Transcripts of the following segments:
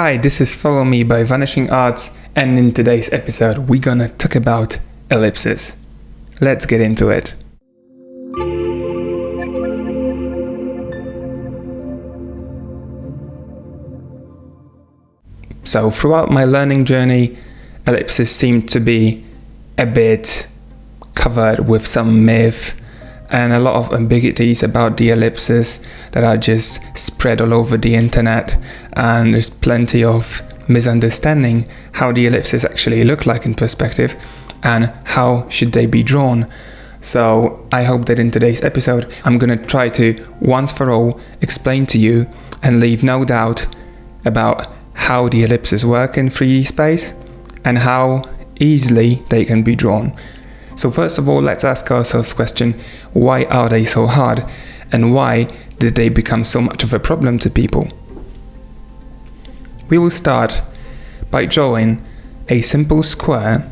Hi, this is Follow Me by Vanishing Arts, and in today's episode we're gonna talk about ellipses. Let's get into it. So throughout my learning journey, ellipses seem to be a bit covered with some myth and a lot of ambiguities about the ellipses that are just spread all over the internet, and there's plenty of misunderstanding how the ellipses actually look like in perspective and how should they be drawn. So I hope that in today's episode I'm gonna try to once for all explain to you and leave no doubt about how the ellipses work in 3D space and how easily they can be drawn. So first of all, let's ask ourselves the question, why are they so hard and why did they become so much of a problem to people? We will start by drawing a simple square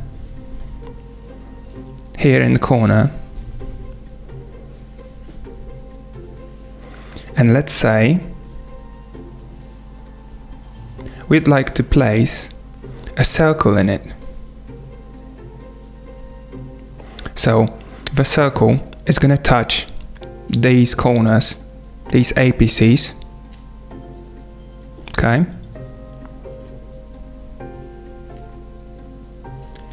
here in the corner, and let's say we'd like to place a circle in it. So the circle is going to touch these corners, these apices, okay?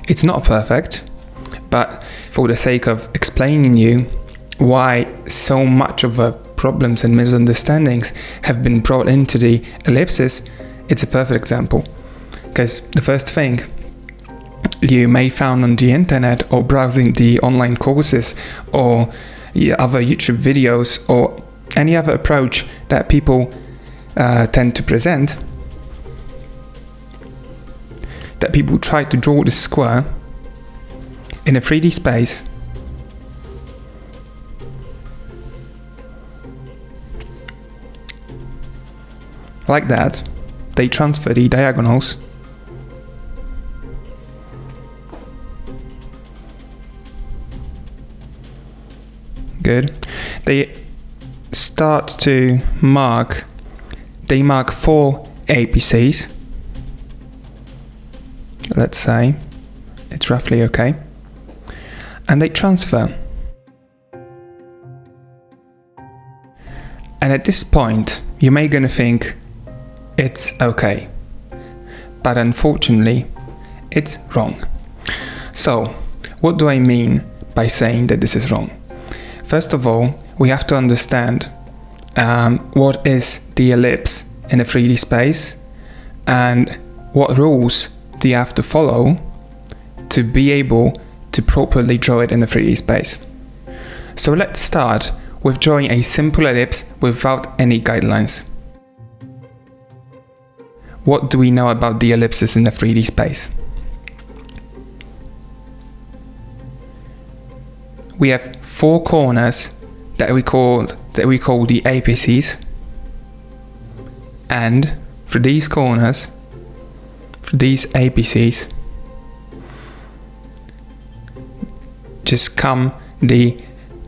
It's not perfect, but for the sake of explaining you why so much of the problems and misunderstandings have been brought into the ellipses, it's a perfect example. Because the first thing you may find on the internet or browsing the online courses or other YouTube videos or any other approach that people tend to present, that people try to draw the square in a 3D space like that. They transfer the diagonals good. They start to mark 4 apices. Let's say it's roughly okay. And they transfer. And at this point, you may gonna think it's okay. But unfortunately, it's wrong. So, what do I mean by saying that this is wrong? First of all, we have to understand what is the ellipse in a 3D space and what rules do you have to follow to be able to properly draw it in the 3D space. So let's start with drawing a simple ellipse without any guidelines. What do we know about the ellipses in the 3D space? We have 4 corners that we call the apices, and for these corners, for these apices, just come the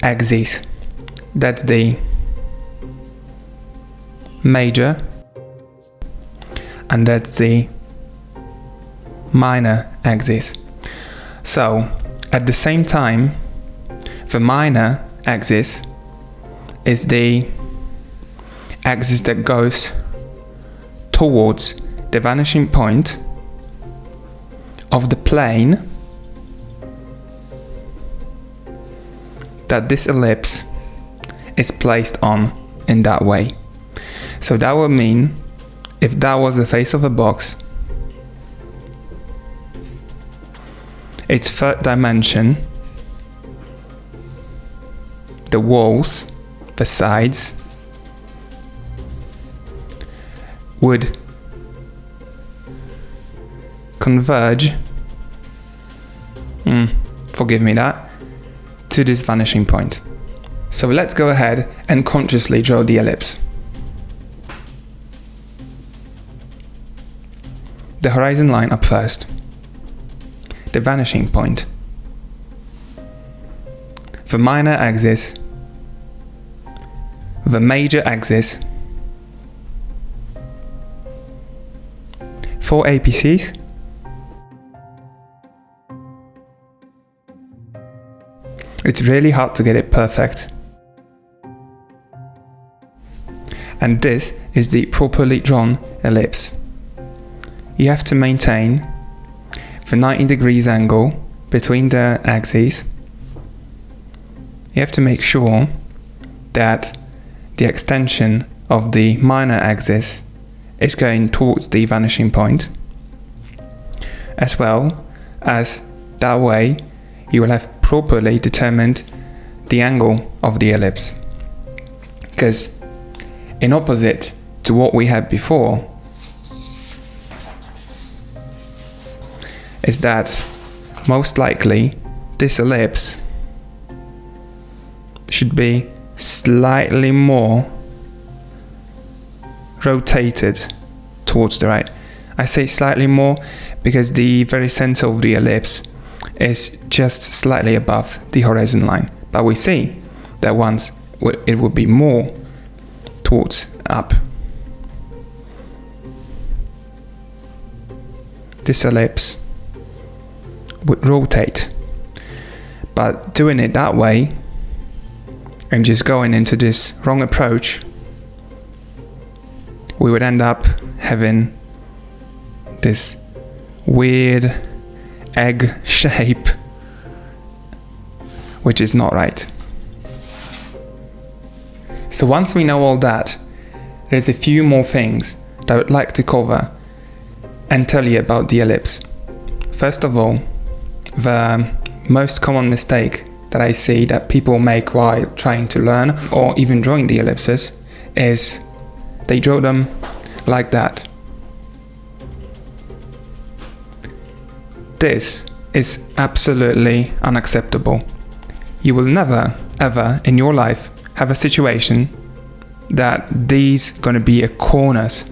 axes. That's the major and that's the minor axis. So at the same time, the minor axis is the axis that goes towards the vanishing point of the plane that this ellipse is placed on in that way. So that would mean if that was the face of a box, its third dimension, the walls, the sides, would converge, forgive me that, to this vanishing point. So let's go ahead and consciously draw the ellipse. The horizon line up first, the vanishing point, the minor axis, the major axis, 4 apices. It's really hard to get it perfect. And this is the properly drawn ellipse. You have to maintain the 90 degrees angle between the axes. You have to make sure that the extension of the minor axis is going towards the vanishing point, as well as that way you will have properly determined the angle of the ellipse. Because in opposite to what we had before, is that most likely this ellipse should be slightly more rotated towards the right. I say slightly more because the very center of the ellipse is just slightly above the horizon line, but we see that once it would be more towards up. This ellipse would rotate, but doing it that way and just going into this wrong approach, we would end up having this weird egg shape, which is not right. So once we know all that, there's a few more things that I would like to cover and tell you about the ellipse. First of all, the most common mistake that I see that people make while trying to learn or even drawing the ellipses is they draw them like that. This is absolutely unacceptable. You will never ever in your life have a situation that these gonna be a corners.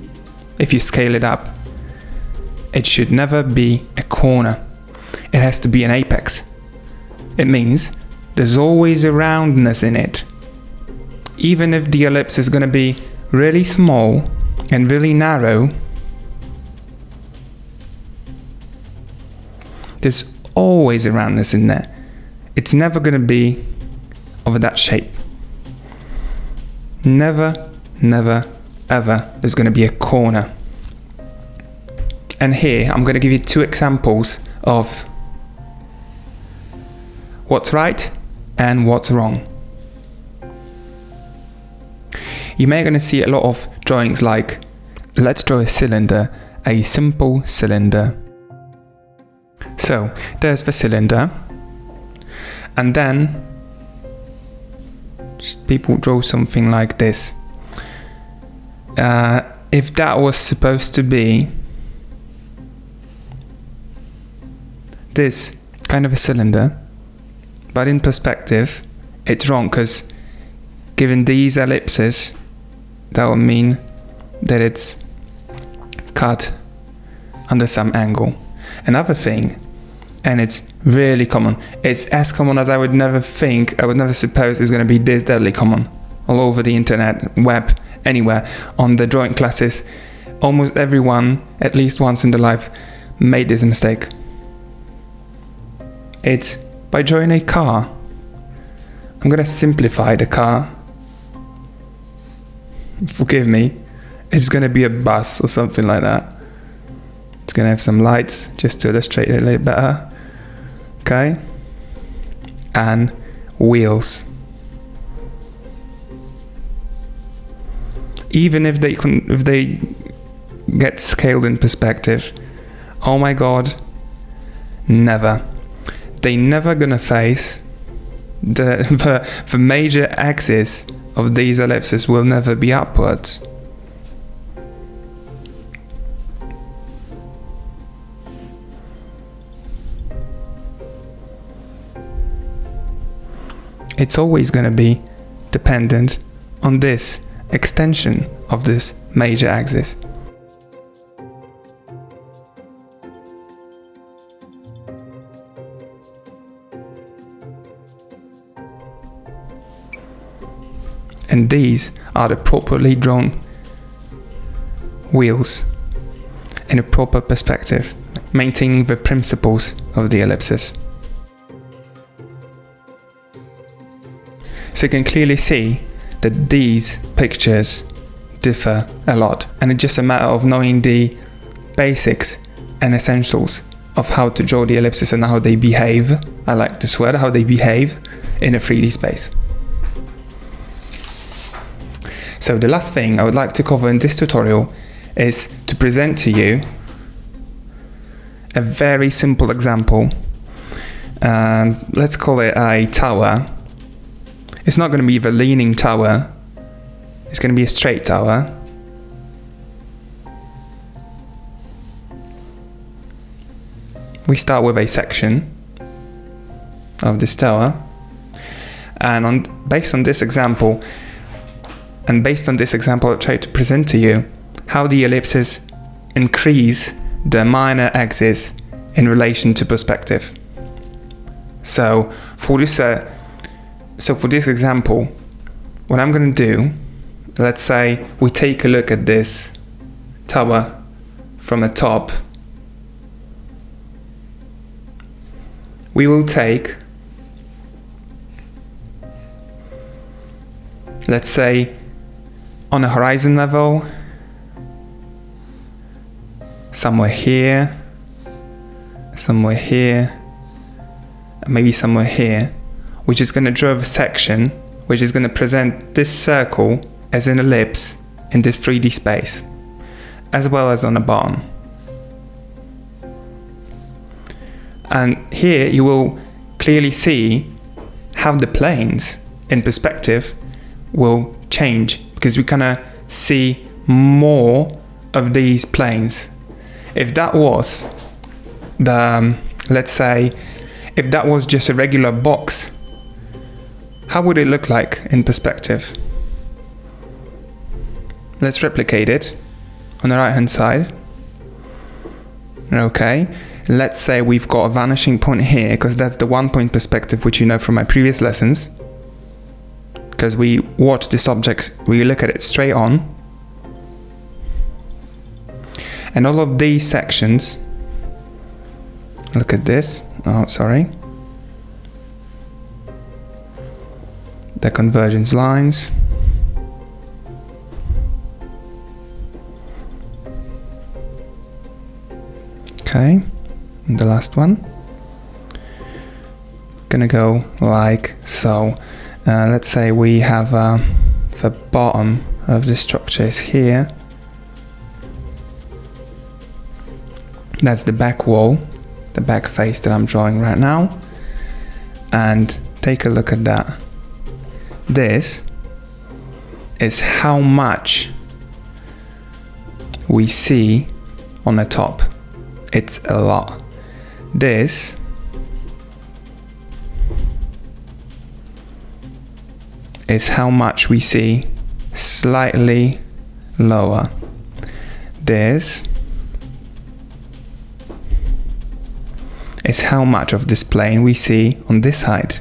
If you scale it up, it should never be a corner. It has to be an apex. It means there's always a roundness in it. Even if the ellipse is gonna be really small and really narrow, there's always a roundness in there. It's never gonna be of that shape. Never, never, ever there's gonna be a corner. And here I'm gonna give you 2 examples of what's right and what's wrong. You may gonna see a lot of drawings like, let's draw a cylinder, a simple cylinder. So there's the cylinder, and then people draw something like this. If that was supposed to be this kind of a cylinder, but in perspective it's wrong, because given these ellipses, that would mean that it's cut under some angle. Another thing, and it's really common, it's as common as I would never suppose is going to be this deadly common all over the internet, web, anywhere, on the drawing classes. Almost everyone, at least once in their life, made this mistake. It's by drawing a car. I'm going to simplify the car. Forgive me. It's going to be a bus or something like that. It's going to have some lights just to illustrate it a little better. Okay? And wheels. Even if they get scaled in perspective, oh my god, never. They never gonna face the major axis of these ellipses will never be upwards. It's always going to be dependent on this extension of this major axis. And these are the properly drawn wheels. in a proper perspective, maintaining the principles of the ellipses. So you can clearly see that these pictures differ a lot, and it's just a matter of knowing the basics and essentials of how to draw the ellipses and how they behave. I like this word, how they behave in a 3D space. So the last thing I would like to cover in this tutorial is to present to you a very simple example. Let's call it a tower. It's not going to be the leaning tower, it's going to be a straight tower. We start with a section of this tower, and based on this example, I'll try to present to you how the ellipses increase the minor axis in relation to perspective. So for this example, what I'm going to do, let's say we take a look at this tower from the top. We will take, let's say, on a horizon level, somewhere here, maybe somewhere here, which is going to draw a section which is going to present this circle as an ellipse in this 3D space, as well as on the bottom. And here you will clearly see how the planes in perspective will change, because we kind of see more of these planes. If that was let's say, if that was just a regular box, how would it look like in perspective? Let's replicate it on the right hand side. Okay, let's say we've got a vanishing point here, because that's the 1 point perspective which you know from my previous lessons. Because we watch this object, we look at it straight on. And all of these sections, look at this, the convergence lines. Okay, and the last one. Gonna go like so. Let's say we have the bottom of the structure is here. That's the back wall, the back face that I'm drawing right now. And take a look at that. This is how much we see on the top. It's a lot. This is how much we see slightly lower. This is how much of this plane we see on this side.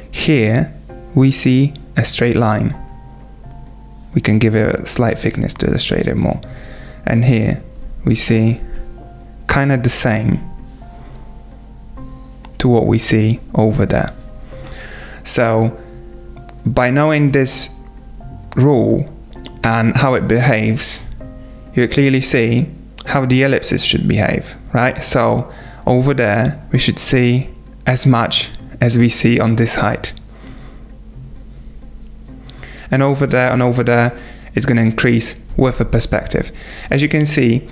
Here we see a straight line. We can give it a slight thickness to illustrate it more. And here we see kind of the same to what we see over there. So by knowing this rule and how it behaves, you clearly see how the ellipses should behave, right? So over there we should see as much as we see on this height. And over there it's going to increase with a perspective. As you can see,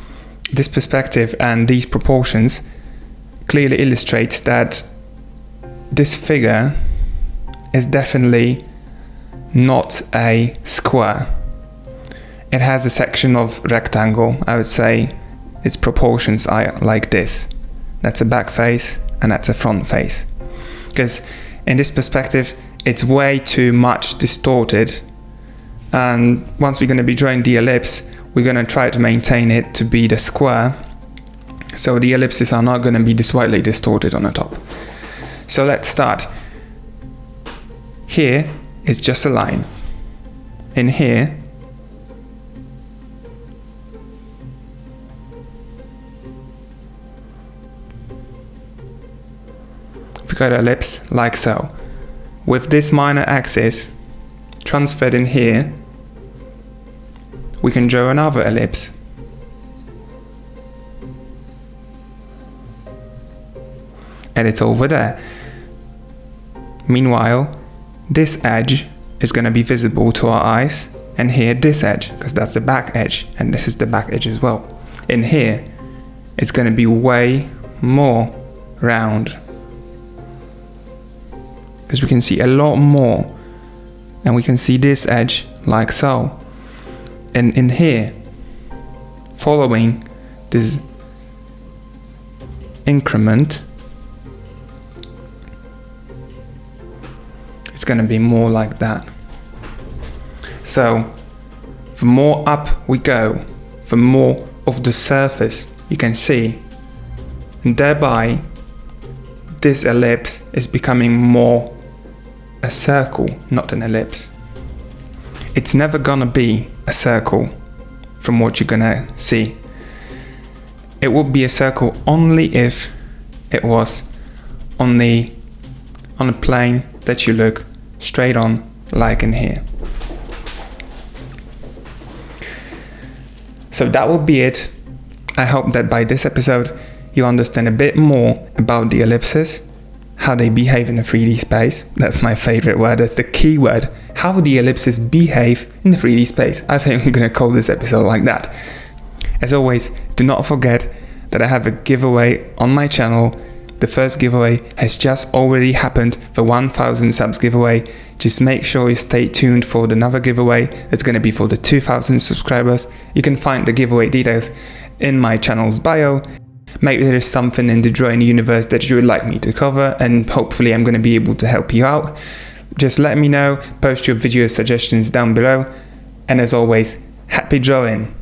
this perspective and these proportions clearly illustrates that this figure is definitely not a square. It has a section of rectangle. I would say its proportions are like this. That's a back face and that's a front face. Because in this perspective, it's way too much distorted. And once we're going to be drawing the ellipse, we're going to try to maintain it to be the square. So the ellipses are not going to be this widely distorted on the top. So let's start. Here is just a line. In here, got an ellipse like so. With this minor axis transferred in here, we can draw another ellipse. And it's over there. Meanwhile, this edge is going to be visible to our eyes, and here this edge, because that's the back edge, and this is the back edge as well. In here, it's going to be way more round, because we can see a lot more, and we can see this edge like so. And in here, following this increment, it's going to be more like that. So the more up we go, the more of the surface you can see, and thereby this ellipse is becoming more a circle, not an ellipse. It's never gonna be a circle from what you're gonna see. It would be a circle only if it was on a plane that you look straight on, like in here. So that will be it. I hope that by this episode you understand a bit more about the ellipses, how they behave in a 3D space. That's my favorite word, that's the key word. How the ellipses behave in the 3D space. I think I'm gonna call this episode like that. As always, do not forget that I have a giveaway on my channel. The first giveaway has just already happened, the 1000 subs giveaway. Just make sure you stay tuned for another giveaway that's going to be for the 2000 subscribers. You can find the giveaway details in my channel's bio. Maybe there is something in the drawing universe that you would like me to cover, and hopefully I'm going to be able to help you out. Just let me know, post your video suggestions down below, and as always, happy drawing!